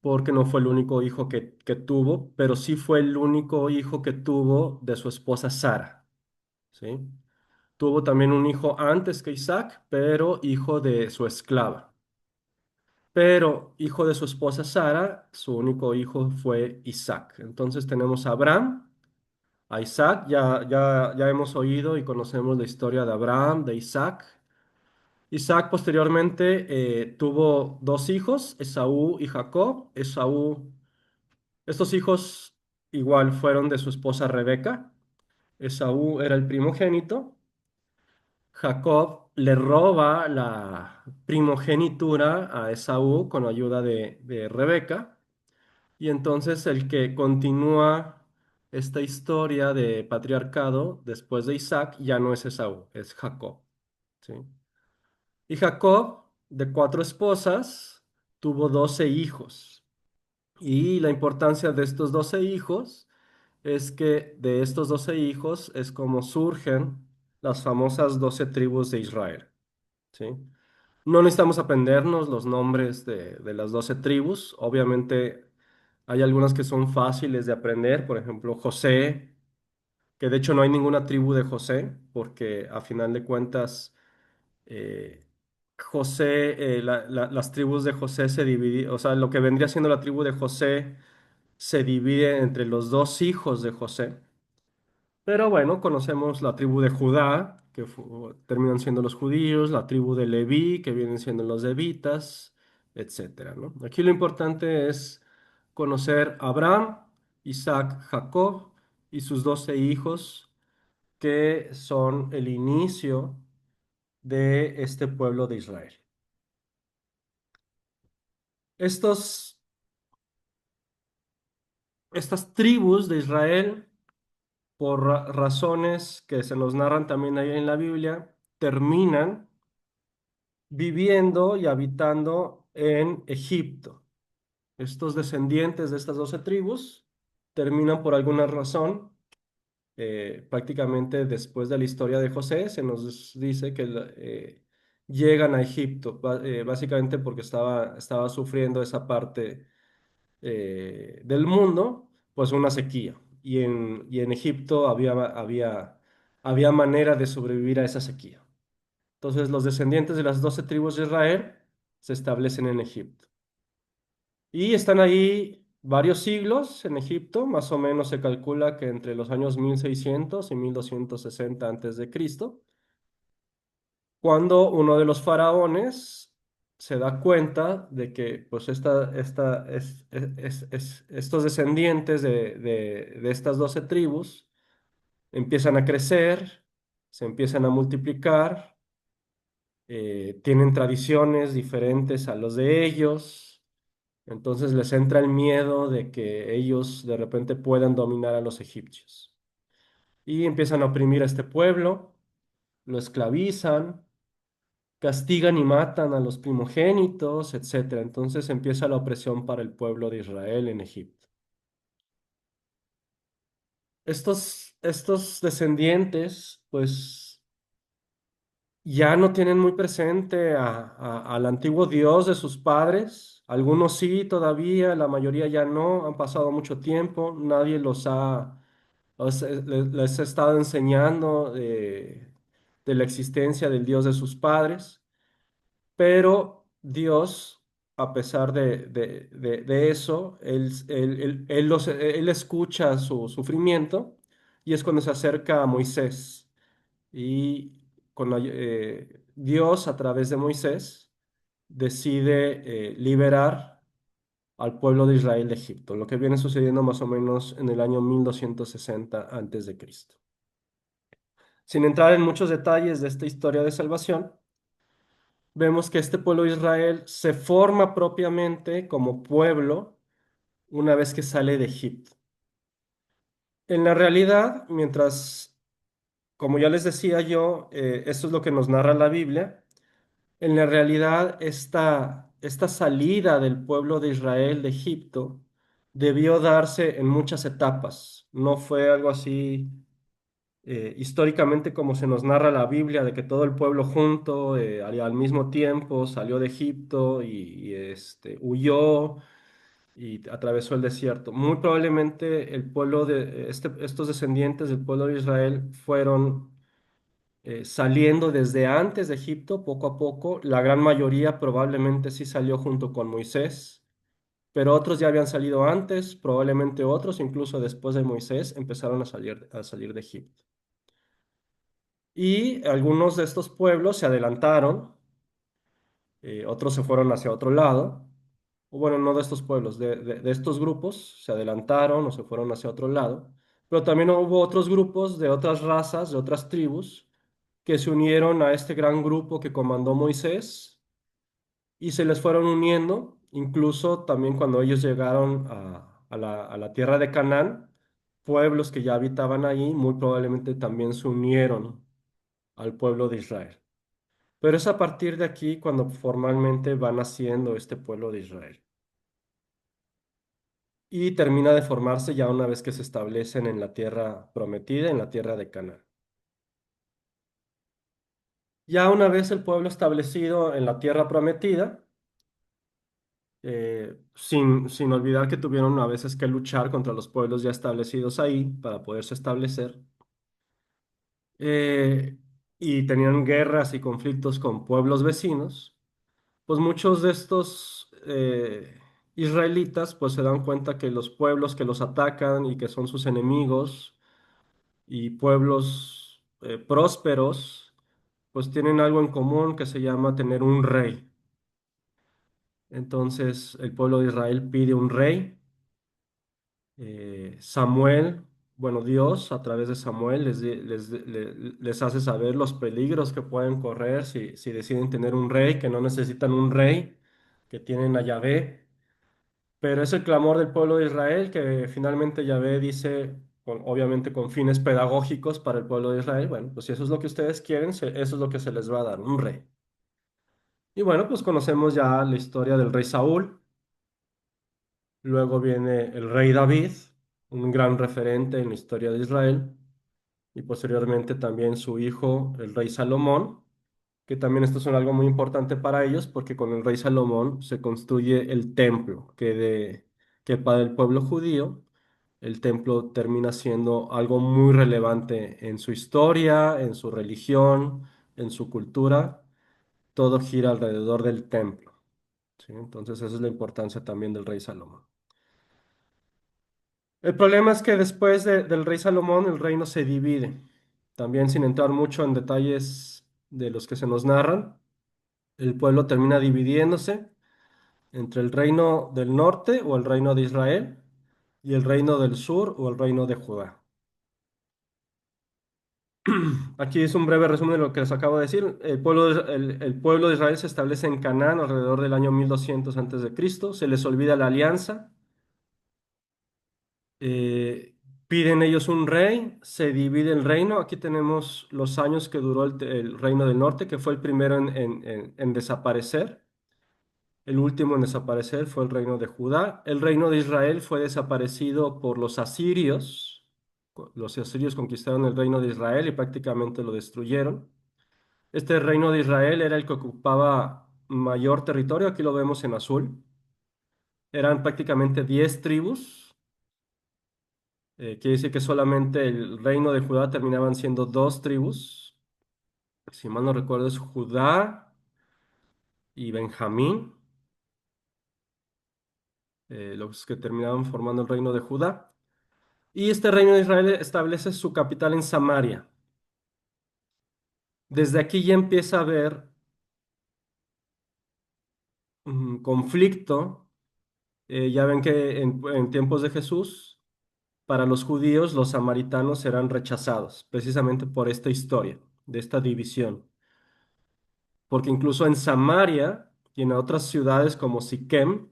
porque no fue el único hijo que tuvo, pero sí fue el único hijo que tuvo de su esposa Sara, ¿sí? Tuvo también un hijo antes que Isaac, pero hijo de su esclava. Pero hijo de su esposa Sara, su único hijo fue Isaac. Entonces tenemos a Abraham, a Isaac, ya hemos oído y conocemos la historia de Abraham, de Isaac. Isaac posteriormente tuvo dos hijos, Esaú y Jacob. Estos hijos igual fueron de su esposa Rebeca. Esaú era el primogénito. Jacob le roba la primogenitura a Esaú con ayuda de Rebeca. Y entonces el que continúa esta historia de patriarcado después de Isaac ya no es Esaú, es Jacob. ¿Sí? Y Jacob, de cuatro esposas, tuvo 12 hijos. Y la importancia de estos 12 hijos es que de estos 12 hijos es como surgen las famosas 12 tribus de Israel. ¿Sí? No necesitamos aprendernos los nombres de las 12 tribus. Obviamente hay algunas que son fáciles de aprender, por ejemplo, José, que de hecho no hay ninguna tribu de José, porque a final de cuentas eh, José, las tribus de José se dividen, o sea, lo que vendría siendo la tribu de José se divide entre los dos hijos de José. Pero bueno, conocemos la tribu de Judá, que terminan siendo los judíos, la tribu de Leví, que vienen siendo los levitas, etcétera, ¿no? Aquí lo importante es conocer a Abraham, Isaac, Jacob y sus 12 hijos, que son el inicio de este pueblo de Israel. Estos, estas tribus de Israel, por razones que se nos narran también ahí en la Biblia, terminan viviendo y habitando en Egipto. Estos descendientes de estas 12 tribus terminan por alguna razón, prácticamente después de la historia de José, se nos dice que llegan a Egipto, básicamente porque estaba sufriendo esa parte del mundo, pues una sequía. Y en Egipto había manera de sobrevivir a esa sequía. Entonces los descendientes de las 12 tribus de Israel se establecen en Egipto. Y están ahí varios siglos en Egipto, más o menos se calcula que entre los años 1600 y 1260 antes de Cristo, cuando uno de los faraones se da cuenta de que pues estos descendientes de estas 12 tribus empiezan a crecer, se empiezan a multiplicar, tienen tradiciones diferentes a los de ellos, entonces les entra el miedo de que ellos de repente puedan dominar a los egipcios. Y empiezan a oprimir a este pueblo, lo esclavizan, castigan y matan a los primogénitos, etcétera. Entonces empieza la opresión para el pueblo de Israel en Egipto. Estos descendientes, pues ya no tienen muy presente al antiguo Dios de sus padres. Algunos sí todavía, la mayoría ya no, han pasado mucho tiempo, nadie les ha estado enseñando de la existencia del Dios de sus padres, pero Dios, a pesar de eso, él escucha su sufrimiento y es cuando se acerca a Moisés y Dios a través de Moisés decide liberar al pueblo de Israel de Egipto, lo que viene sucediendo más o menos en el año 1260 antes de Cristo. Sin entrar en muchos detalles de esta historia de salvación, vemos que este pueblo de Israel se forma propiamente como pueblo una vez que sale de Egipto. En la realidad, como ya les decía yo, esto es lo que nos narra la Biblia. En la realidad, esta salida del pueblo de Israel de Egipto debió darse en muchas etapas. No fue algo así históricamente como se nos narra la Biblia, de que todo el pueblo junto al mismo tiempo salió de Egipto y huyó. y atravesó el desierto. Muy probablemente el pueblo de estos descendientes del pueblo de Israel fueron saliendo desde antes de Egipto, poco a poco. La gran mayoría probablemente sí salió junto con Moisés, pero otros ya habían salido antes, probablemente otros, incluso después de Moisés, empezaron a salir de Egipto. Y algunos de estos pueblos se adelantaron, otros se fueron hacia otro lado. O bueno, no de estos pueblos, de estos grupos se adelantaron o se fueron hacia otro lado, pero también hubo otros grupos de otras razas, de otras tribus, que se unieron a este gran grupo que comandó Moisés y se les fueron uniendo, incluso también cuando ellos llegaron a la tierra de Canaán, pueblos que ya habitaban ahí muy probablemente también se unieron al pueblo de Israel. Pero es a partir de aquí cuando formalmente va naciendo este pueblo de Israel. Y termina de formarse ya una vez que se establecen en la tierra prometida, en la tierra de Canaán. Ya una vez el pueblo establecido en la tierra prometida, sin olvidar que tuvieron a veces que luchar contra los pueblos ya establecidos ahí para poderse establecer, eh, y tenían guerras y conflictos con pueblos vecinos, pues muchos de estos israelitas pues se dan cuenta que los pueblos que los atacan y que son sus enemigos y pueblos prósperos, pues tienen algo en común que se llama tener un rey. Entonces el pueblo de Israel pide un rey. Samuel, bueno, Dios a través de Samuel les hace saber los peligros que pueden correr si deciden tener un rey, que no necesitan un rey, que tienen a Yahvé. Pero es el clamor del pueblo de Israel que finalmente Yahvé dice, obviamente con fines pedagógicos para el pueblo de Israel, bueno, pues si eso es lo que ustedes quieren, eso es lo que se les va a dar, un rey. Y bueno, pues conocemos ya la historia del rey Saúl, luego viene el rey David, un gran referente en la historia de Israel, y posteriormente también su hijo, el rey Salomón, que también esto es algo muy importante para ellos porque con el rey Salomón se construye el templo, que para el pueblo judío el templo termina siendo algo muy relevante en su historia, en su religión, en su cultura. Todo gira alrededor del templo. ¿Sí? Entonces esa es la importancia también del rey Salomón. El problema es que después del rey Salomón el reino se divide. También sin entrar mucho en detalles de los que se nos narran, el pueblo termina dividiéndose entre el reino del norte o el reino de Israel y el reino del sur o el reino de Judá. Aquí es un breve resumen de lo que les acabo de decir. El pueblo de Israel se establece en Canaán alrededor del año 1200 antes de Cristo. Se les olvida la alianza. eh, Piden ellos un rey. Se divide el reino. Aquí tenemos los años que duró el reino del norte, que fue el primero en desaparecer. El último en desaparecer fue el reino de Judá. El reino de Israel fue desaparecido por los asirios. Los asirios conquistaron el reino de Israel y prácticamente lo destruyeron. Este reino de Israel era el que ocupaba mayor territorio, aquí lo vemos en azul. Eran prácticamente 10 tribus. Quiere decir que solamente el reino de Judá terminaban siendo dos tribus. Si mal no recuerdo, es Judá y Benjamín, los que terminaban formando el reino de Judá. Y este reino de Israel establece su capital en Samaria. Desde aquí ya empieza a haber un conflicto. Ya ven que en tiempos de Jesús, para los judíos, los samaritanos eran rechazados, precisamente por esta historia, de esta división. Porque incluso en Samaria y en otras ciudades como Siquem,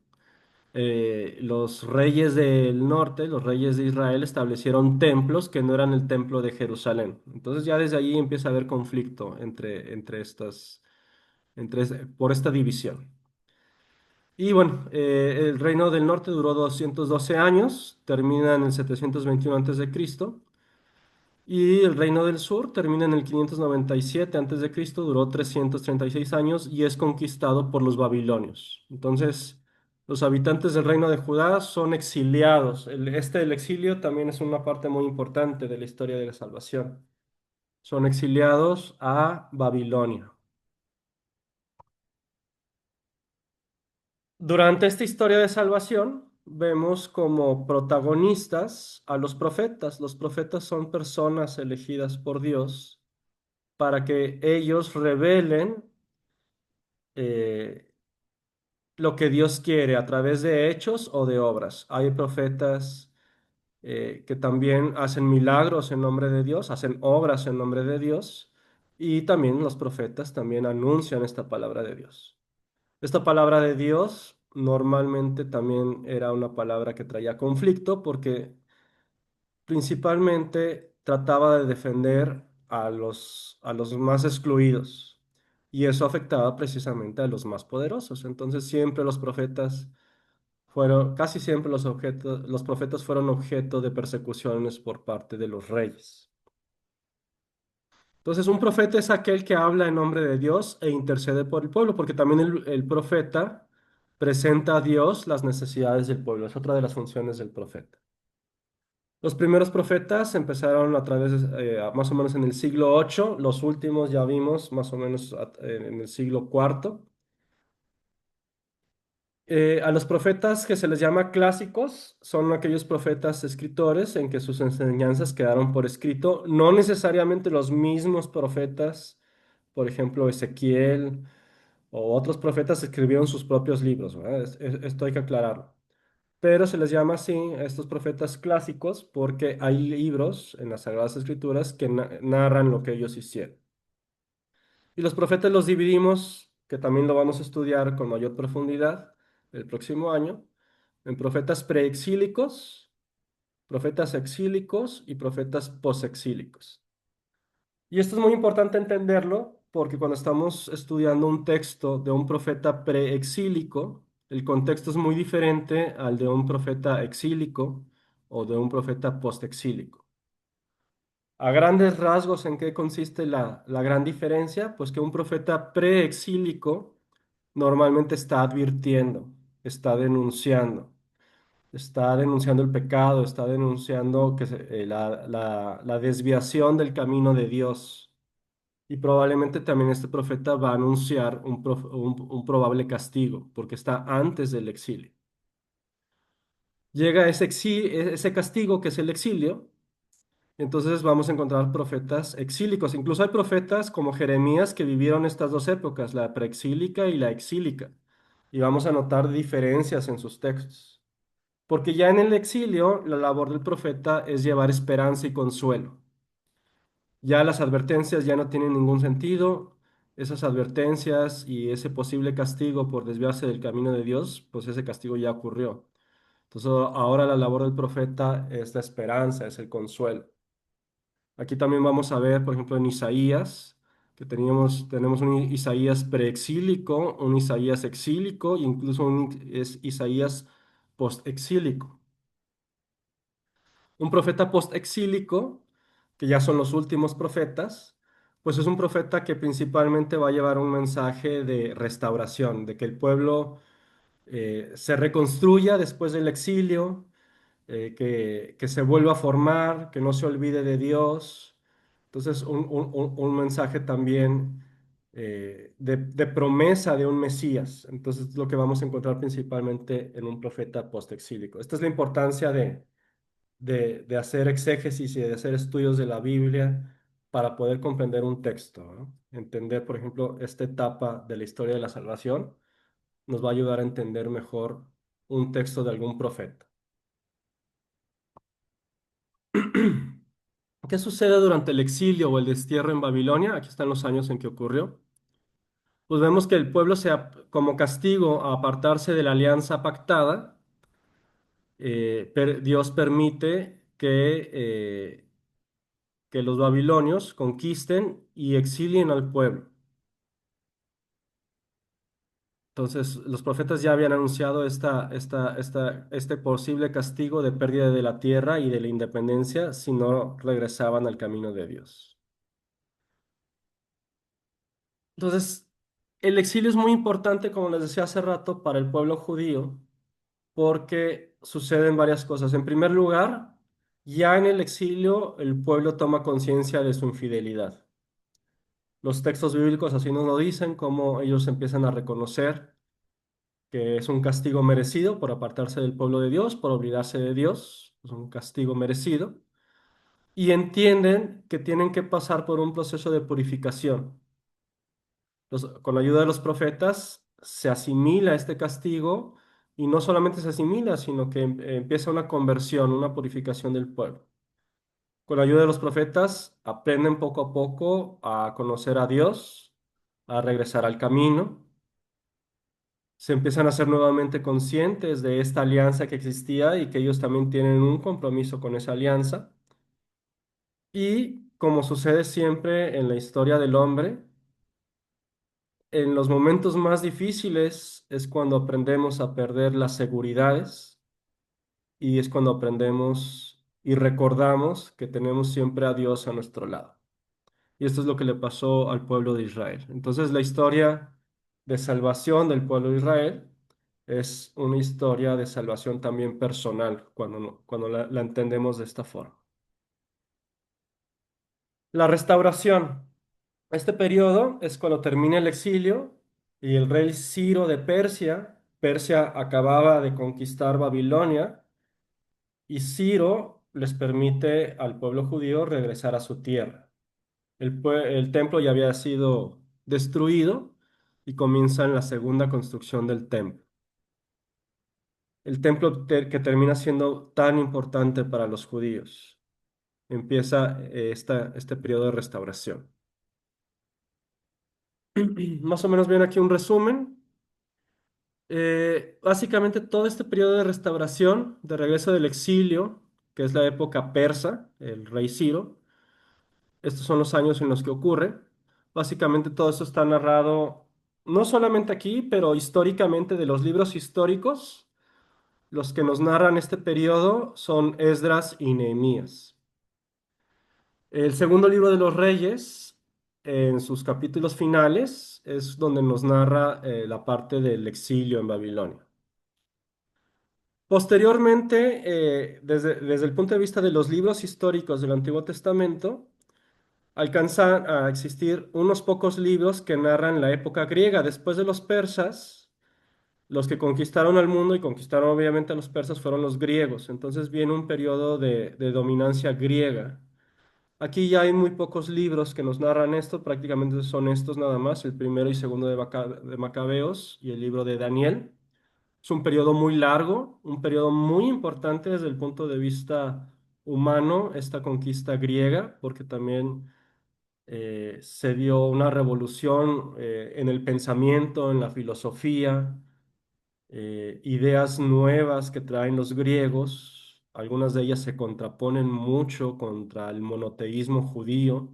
los reyes del norte, los reyes de Israel, establecieron templos que no eran el templo de Jerusalén. Entonces ya desde allí empieza a haber conflicto entre estas, por esta división. Y bueno, el reino del norte duró 212 años, termina en el 721 a.C., y el reino del sur termina en el 597 a.C., duró 336 años y es conquistado por los babilonios. Entonces, Los habitantes del reino de Judá son exiliados. El exilio también es una parte muy importante de la historia de la salvación. Son exiliados a Babilonia. Durante esta historia de salvación, vemos como protagonistas a los profetas. Los profetas son personas elegidas por Dios para que ellos revelen eh, lo que Dios quiere a través de hechos o de obras. Hay profetas que también hacen milagros en nombre de Dios, hacen obras en nombre de Dios, y también los profetas también anuncian esta palabra de Dios. Esta palabra de Dios normalmente también era una palabra que traía conflicto porque principalmente trataba de defender a los más excluidos y eso afectaba precisamente a los más poderosos. Entonces siempre los profetas fueron, casi siempre los profetas fueron objeto de persecuciones por parte de los reyes. Entonces, un profeta es aquel que habla en nombre de Dios e intercede por el pueblo, porque también el profeta presenta a Dios las necesidades del pueblo. Es otra de las funciones del profeta. Los primeros profetas empezaron a través, más o menos en el siglo VIII, los últimos ya vimos más o menos en el siglo IV. A los profetas que se les llama clásicos son aquellos profetas escritores en que sus enseñanzas quedaron por escrito, no necesariamente los mismos profetas, por ejemplo, Ezequiel o otros profetas escribieron sus propios libros, ¿verdad? Esto hay que aclararlo. Pero se les llama así a estos profetas clásicos porque hay libros en las Sagradas Escrituras que narran lo que ellos hicieron. Y los profetas los dividimos, que también lo vamos a estudiar con mayor profundidad el próximo año, en profetas preexílicos, profetas exílicos y profetas posexílicos. Y esto es muy importante entenderlo porque cuando estamos estudiando un texto de un profeta preexílico, el contexto es muy diferente al de un profeta exílico o de un profeta postexílico. A grandes rasgos, ¿en qué consiste la gran diferencia? Pues que un profeta preexílico normalmente está denunciando el pecado, está denunciando la desviación del camino de Dios. Y probablemente también este profeta va a anunciar un probable castigo, porque está antes del exilio. Llega ese castigo que es el exilio. Entonces vamos a encontrar profetas exílicos. Incluso hay profetas como Jeremías que vivieron estas dos épocas, la preexílica y la exílica. Y vamos a notar diferencias en sus textos. Porque ya en el exilio, la labor del profeta es llevar esperanza y consuelo. Ya las advertencias ya no tienen ningún sentido. Esas advertencias y ese posible castigo por desviarse del camino de Dios, pues ese castigo ya ocurrió. Entonces ahora la labor del profeta es la esperanza, es el consuelo. Aquí también vamos a ver, por ejemplo, en Isaías, que tenemos un Isaías preexílico, un Isaías exílico e incluso es Isaías postexílico. Un profeta postexílico, que ya son los últimos profetas, pues es un profeta que principalmente va a llevar un mensaje de restauración, de que el pueblo se reconstruya después del exilio, que se vuelva a formar, que no se olvide de Dios. Entonces, un mensaje también de promesa de un Mesías. Entonces, es lo que vamos a encontrar principalmente en un profeta postexílico. Esta es la importancia de hacer exégesis y de hacer estudios de la Biblia para poder comprender un texto, ¿no? Entender, por ejemplo, esta etapa de la historia de la salvación nos va a ayudar a entender mejor un texto de algún profeta. ¿Qué sucede durante el exilio o el destierro en Babilonia? Aquí están los años en que ocurrió. Pues vemos que el pueblo, como castigo a apartarse de la alianza pactada, Dios permite que los babilonios conquisten y exilien al pueblo. Entonces, los profetas ya habían anunciado este posible castigo de pérdida de la tierra y de la independencia si no regresaban al camino de Dios. Entonces, el exilio es muy importante, como les decía hace rato, para el pueblo judío, porque suceden varias cosas. En primer lugar, ya en el exilio el pueblo toma conciencia de su infidelidad. Los textos bíblicos así nos lo dicen, cómo ellos empiezan a reconocer que es un castigo merecido por apartarse del pueblo de Dios, por olvidarse de Dios, es un castigo merecido, y entienden que tienen que pasar por un proceso de purificación. Con la ayuda de los profetas se asimila este castigo y no solamente se asimila, sino que empieza una conversión, una purificación del pueblo. Con la ayuda de los profetas aprenden poco a poco a conocer a Dios, a regresar al camino, se empiezan a ser nuevamente conscientes de esta alianza que existía y que ellos también tienen un compromiso con esa alianza. Y como sucede siempre en la historia del hombre, en los momentos más difíciles es cuando aprendemos a perder las seguridades y es cuando aprendemos y recordamos que tenemos siempre a Dios a nuestro lado. Y esto es lo que le pasó al pueblo de Israel. Entonces, la historia de salvación del pueblo de Israel es una historia de salvación también personal, cuando la entendemos de esta forma. La restauración. Este periodo es cuando termina el exilio y el rey Ciro de Persia, Persia acababa de conquistar Babilonia y Ciro les permite al pueblo judío regresar a su tierra. El templo ya había sido destruido y comienza la segunda construcción del templo. El templo que termina siendo tan importante para los judíos. Empieza este periodo de restauración. Más o menos bien aquí un resumen. Básicamente todo este periodo de restauración, de regreso del exilio, que es la época persa, el rey Ciro, estos son los años en los que ocurre. Básicamente todo esto está narrado no solamente aquí, pero históricamente de los libros históricos. Los que nos narran este periodo son Esdras y Nehemías. El segundo libro de los Reyes, en sus capítulos finales, es donde nos narra la parte del exilio en Babilonia. Posteriormente, desde el punto de vista de los libros históricos del Antiguo Testamento, alcanzan a existir unos pocos libros que narran la época griega. Después de los persas, los que conquistaron al mundo y conquistaron obviamente a los persas fueron los griegos. Entonces viene un periodo de dominancia griega. Aquí ya hay muy pocos libros que nos narran esto, prácticamente son estos nada más, el primero y segundo de Macabeos y el libro de Daniel. Es un periodo muy largo, un periodo muy importante desde el punto de vista humano, esta conquista griega, porque también se dio una revolución en el pensamiento, en la filosofía, ideas nuevas que traen los griegos. Algunas de ellas se contraponen mucho contra el monoteísmo judío.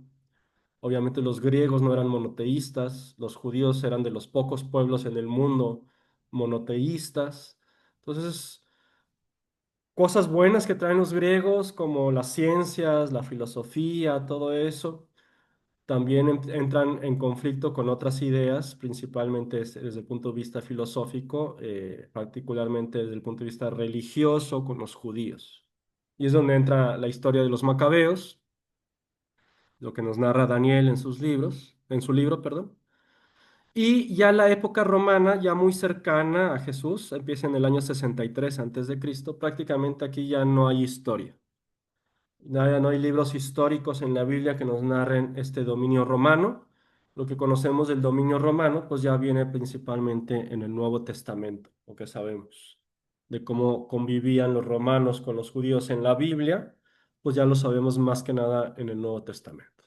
Obviamente los griegos no eran monoteístas, los judíos eran de los pocos pueblos en el mundo monoteístas. Entonces, cosas buenas que traen los griegos, como las ciencias, la filosofía, todo eso, también entran en conflicto con otras ideas, principalmente desde el punto de vista filosófico, particularmente desde el punto de vista religioso con los judíos. Y es donde entra la historia de los macabeos, lo que nos narra Daniel en sus libros, en su libro, perdón. Y ya la época romana, ya muy cercana a Jesús, empieza en el año 63 antes de Cristo, prácticamente aquí ya no hay historia. Ya no hay libros históricos en la Biblia que nos narren este dominio romano. Lo que conocemos del dominio romano, pues ya viene principalmente en el Nuevo Testamento, lo que sabemos de cómo convivían los romanos con los judíos en la Biblia, pues ya lo sabemos más que nada en el Nuevo Testamento.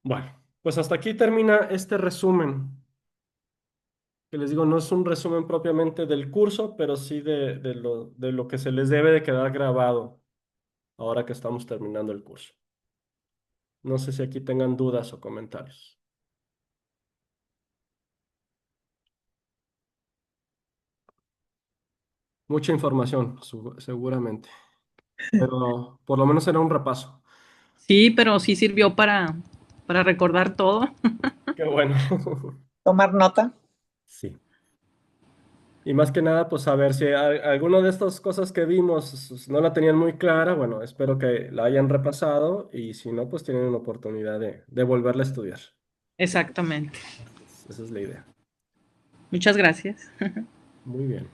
Bueno, pues hasta aquí termina este resumen, que les digo, no es un resumen propiamente del curso, pero sí de lo que se les debe de quedar grabado ahora que estamos terminando el curso. No sé si aquí tengan dudas o comentarios. Mucha información, seguramente, pero por lo menos era un repaso. Sí, pero sí sirvió para recordar todo. Qué bueno. Tomar nota. Sí. Y más que nada, pues a ver si alguna de estas cosas que vimos no la tenían muy clara, bueno, espero que la hayan repasado y si no, pues tienen una oportunidad de volverla a estudiar. Exactamente. Esa es la idea. Muchas gracias. Muy bien.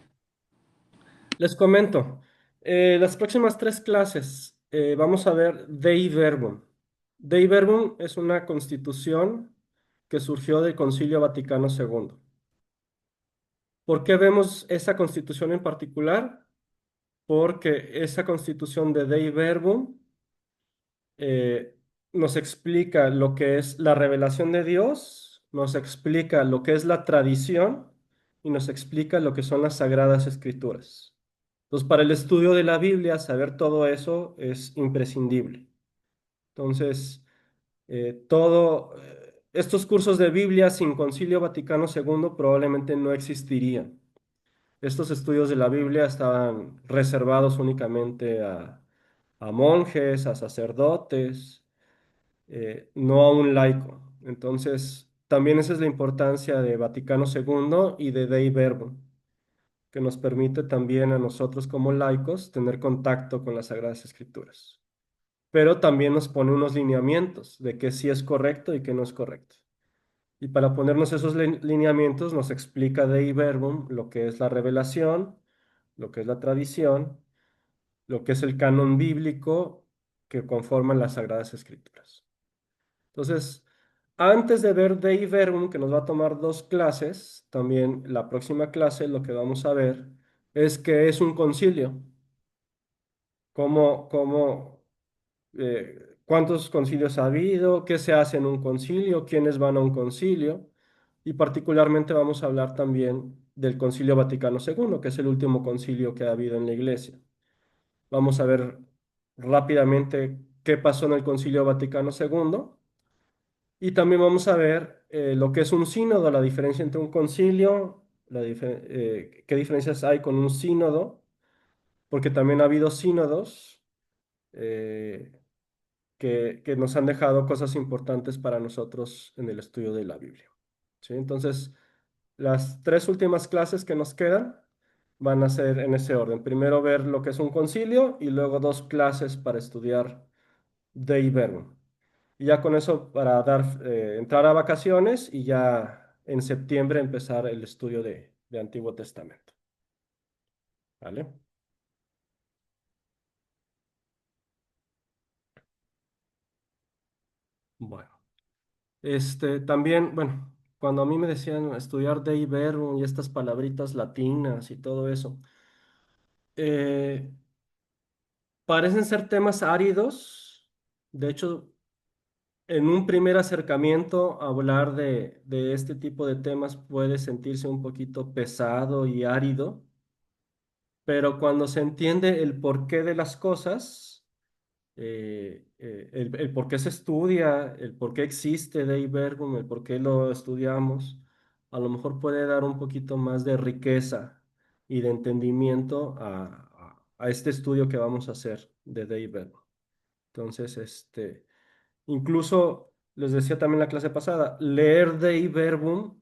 Les comento, las próximas 3 clases vamos a ver Dei Verbum. Dei Verbum es una constitución que surgió del Concilio Vaticano II. ¿Por qué vemos esa constitución en particular? Porque esa constitución de Dei Verbum eh, nos explica lo que es la revelación de Dios, nos explica lo que es la tradición y nos explica lo que son las sagradas escrituras. Entonces, para el estudio de la Biblia, saber todo eso es imprescindible. Entonces, estos cursos de Biblia sin Concilio Vaticano II probablemente no existirían. Estos estudios de la Biblia estaban reservados únicamente a monjes, a sacerdotes, no a un laico. Entonces, también esa es la importancia de Vaticano II y de Dei Verbum, que nos permite también a nosotros como laicos tener contacto con las Sagradas Escrituras. Pero también nos pone unos lineamientos de qué sí es correcto y qué no es correcto. Y para ponernos esos lineamientos nos explica Dei Verbum lo que es la revelación, lo que es la tradición, lo que es el canon bíblico que conforman las Sagradas Escrituras. Entonces, antes de ver Dei Verbum, que nos va a tomar 2 clases, también la próxima clase lo que vamos a ver es qué es un concilio, cuántos concilios ha habido, qué se hace en un concilio, quiénes van a un concilio, y particularmente vamos a hablar también del Concilio Vaticano II, que es el último concilio que ha habido en la Iglesia. Vamos a ver rápidamente qué pasó en el Concilio Vaticano II y también vamos a ver lo que es un sínodo, la diferencia entre un concilio, qué diferencias hay con un sínodo, porque también ha habido sínodos eh, que nos han dejado cosas importantes para nosotros en el estudio de la Biblia. ¿Sí? Entonces, las 3 últimas clases que nos quedan van a ser en ese orden. Primero ver lo que es un concilio y luego 2 clases para estudiar Dei Verbum. Y ya con eso para entrar a vacaciones y ya en septiembre empezar el estudio de Antiguo Testamento. ¿Vale? Bueno. También, bueno, cuando a mí me decían estudiar Dei Verbum y estas palabritas latinas y todo eso, eh, parecen ser temas áridos. De hecho, en un primer acercamiento, hablar de este tipo de temas puede sentirse un poquito pesado y árido, pero cuando se entiende el porqué de las cosas, el por qué se estudia, el por qué existe Dei Verbum, el por qué lo estudiamos, a lo mejor puede dar un poquito más de riqueza y de entendimiento a este estudio que vamos a hacer de Dei Verbum. Entonces, incluso les decía también la clase pasada, leer Dei Verbum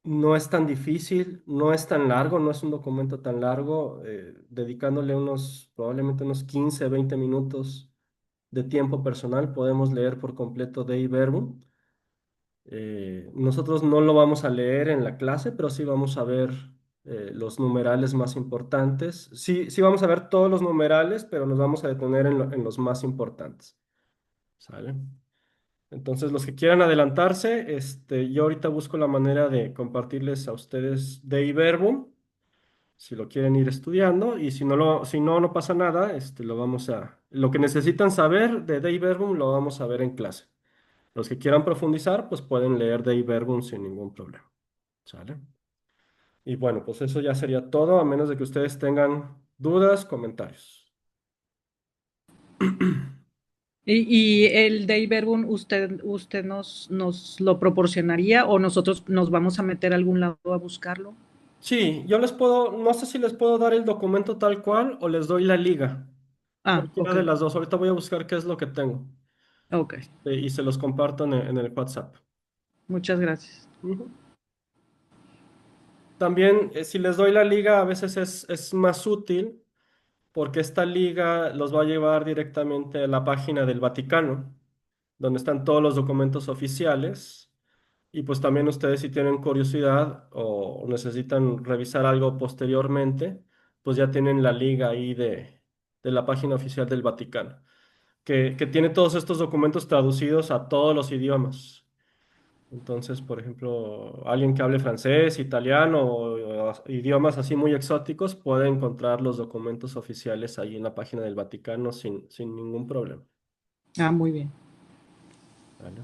no es tan difícil, no es tan largo, no es un documento tan largo, dedicándole probablemente unos 15, 20 minutos de tiempo personal, podemos leer por completo Dei Verbum. Nosotros no lo vamos a leer en la clase, pero sí vamos a ver los numerales más importantes. Sí, sí vamos a ver todos los numerales, pero nos vamos a detener en los más importantes. ¿Sale? Entonces, los que quieran adelantarse, yo ahorita busco la manera de compartirles a ustedes Dei Verbum, si lo quieren ir estudiando, y si no, no pasa nada, lo que necesitan saber de Dei Verbum lo vamos a ver en clase. Los que quieran profundizar, pues pueden leer Dei Verbum sin ningún problema. ¿Sale? Y bueno, pues eso ya sería todo, a menos de que ustedes tengan dudas, comentarios. Y el Dei Verbum, ¿usted nos lo proporcionaría o nosotros nos vamos a meter a algún lado a buscarlo? Sí, no sé si les puedo dar el documento tal cual o les doy la liga. Ah, Cualquiera ok, de las dos. Ahorita voy a buscar qué es lo que tengo ok. y se los comparto en el WhatsApp. Muchas gracias. Ujú. También, si les doy la liga, a veces es más útil porque esta liga los va a llevar directamente a la página del Vaticano, donde están todos los documentos oficiales. Y pues también ustedes si tienen curiosidad o necesitan revisar algo posteriormente, pues ya tienen la liga ahí de la página oficial del Vaticano, que tiene todos estos documentos traducidos a todos los idiomas. Entonces, por ejemplo, alguien que hable francés, italiano o idiomas así muy exóticos puede encontrar los documentos oficiales ahí en la página del Vaticano sin ningún problema. Ah, muy bien. ¿Vale?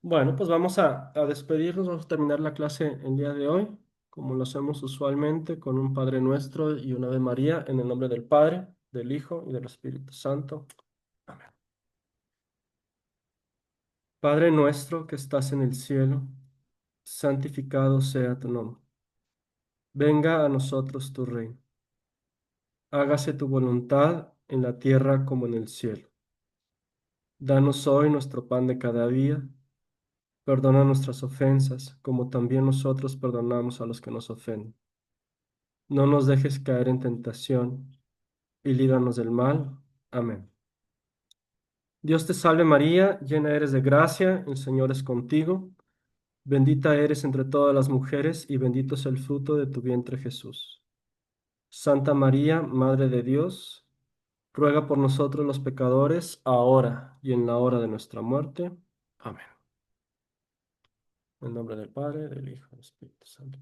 Bueno, pues vamos a despedirnos, vamos a terminar la clase el día de hoy, como lo hacemos usualmente, con un Padre Nuestro y una Ave María, en el nombre del Padre, del Hijo y del Espíritu Santo. Amén. Padre nuestro que estás en el cielo, santificado sea tu nombre. Venga a nosotros tu reino. Hágase tu voluntad en la tierra como en el cielo. Danos hoy nuestro pan de cada día. Perdona nuestras ofensas, como también nosotros perdonamos a los que nos ofenden. No nos dejes caer en tentación y líbranos del mal. Amén. Dios te salve María, llena eres de gracia, el Señor es contigo. Bendita eres entre todas las mujeres y bendito es el fruto de tu vientre Jesús. Santa María, Madre de Dios, ruega por nosotros los pecadores, ahora y en la hora de nuestra muerte. Amén. En nombre del Padre, del Hijo y del Espíritu Santo.